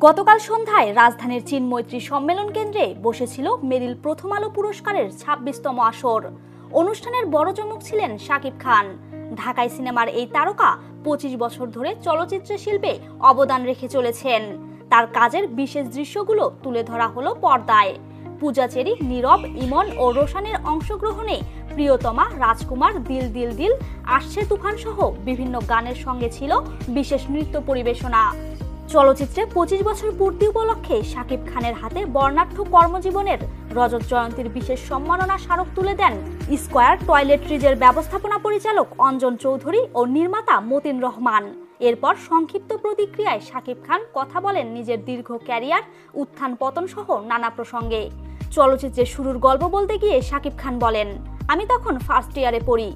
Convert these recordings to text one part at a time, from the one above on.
গতকাল সন্ধ্যায় রাজধানীর চীন মৈত্রী সম্মেলন কেন্দ্রে বসেছিল মেরিল প্রথম আলো পুরস্কারের ২৬তম আসর। অনুষ্ঠানের বড় চমক ছিলেন শাকিব খান। ঢাকাই সিনেমার এই তারকা ২৫ বছর ধরে চলচ্চিত্র শিল্পে অবদান রেখে চলেছেন। তার কাজের বিশেষ দৃশ্যগুলো তুলে ধরা হলো পর্দায়। পূজা চেরি, নীরব, ইমন ও রোশানের অংশগ্রহণে প্রিয়তমা, রাজকুমার, দিল দিল দিল, আসছে তুফান সহ বিভিন্ন গানের সঙ্গে ছিল বিশেষ নৃত্য পরিবেশনা। চলচ্চিত্রে ২৫ বছর পূর্তি উপলক্ষে শাকিব খানের হাতে বর্ণাঢ্য কর্মজীবনের রজত জয়ন্তীর বিশেষ সম্মাননা স্মারক তুলে দেন স্কয়ার টয়লেট্রিজের ব্যবস্থাপনা পরিচালক অঞ্জন চৌধুরী ও নির্মাতা মতিন রহমান। এরপর সংক্ষিপ্ত প্রতিক্রিয়ায় শাকিব খান কথা বলেন নিজের দীর্ঘ ক্যারিয়ার, উত্থান পতন সহ নানা প্রসঙ্গে। চলচ্চিত্রের শুরুর গল্প বলতে গিয়ে শাকিব খান বলেন, আমি তখন ফার্স্ট ইয়ারে পড়ি।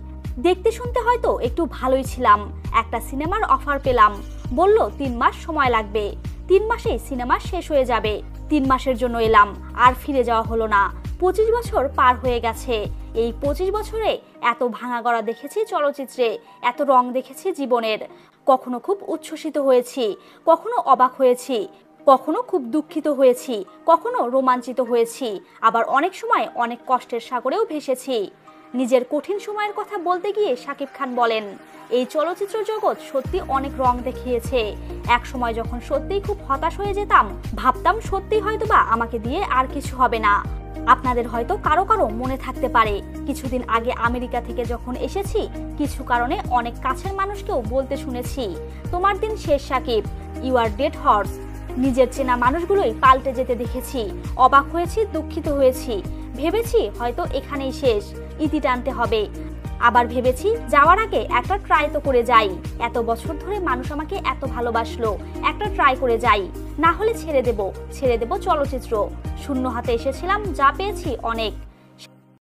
দেখতে শুনতে হয়তো একটু ভালোই ছিলাম। একটা সিনেমার অফার পেলাম, বলল ৩ মাস সময় লাগবে, ৩ মাসেই সিনেমা শেষ হয়ে যাবে। ৩ মাসের জন্য এলাম, আর ফিরে যাওয়া হলো না। ২৫ বছর পার হয়ে গেছে। এই ২৫ বছরে এত ভাঙাগড়া দেখেছি চলচ্চিত্রে, এত রং দেখেছি জীবনের। কখনো খুব উচ্ছ্বসিত হয়েছি, কখনো অবাক হয়েছি, কখনো খুব দুঃখিত হয়েছি, কখনো রোমাঞ্চিত হয়েছি, আবার অনেক সময় অনেক কষ্টের সাগরেও ভেসেছি। নিজের কঠিন সময়ের কথা বলতে গিয়ে শাকিব খান বলেন, এই চলচ্চিত্র জগৎ সত্যি অনেক রং দেখিয়েছে। এক সময় যখন সত্যিই খুব হতাশ হয়ে যেতাম, ভাবতাম সত্যি হয়তোবা আমাকে দিয়ে আর কিছু হবে না। আপনাদের হয়তো কারো কারো মনে থাকতে পারে, কিছুদিন আগে আমেরিকা থেকে যখন এসেছি, কিছু কারণে অনেক কাছের মানুষকেও বলতে শুনেছি, তোমার দিন শেষ Shakib, you are dead horse. নিজের চেনা মানুষগুলোই পাল্টে যেতে দেখেছি, অবাক হয়েছি, দুঃখিত হয়েছি। ভেবেছি হয়তো এখানেই শেষ, ইতি টানতে হবে। আবার ভেবেছি যাওয়ার আগে একটা ট্রাই তো করে যাই। এত বছর ধরে মানুষ আমাকে এত ভালোবাসলো, একটা ট্রাই করে যাই, না হলে ছেড়ে দেব চলচ্চিত্র। শূন্য হাতে এসেছিলাম, যা পেয়েছি অনেক।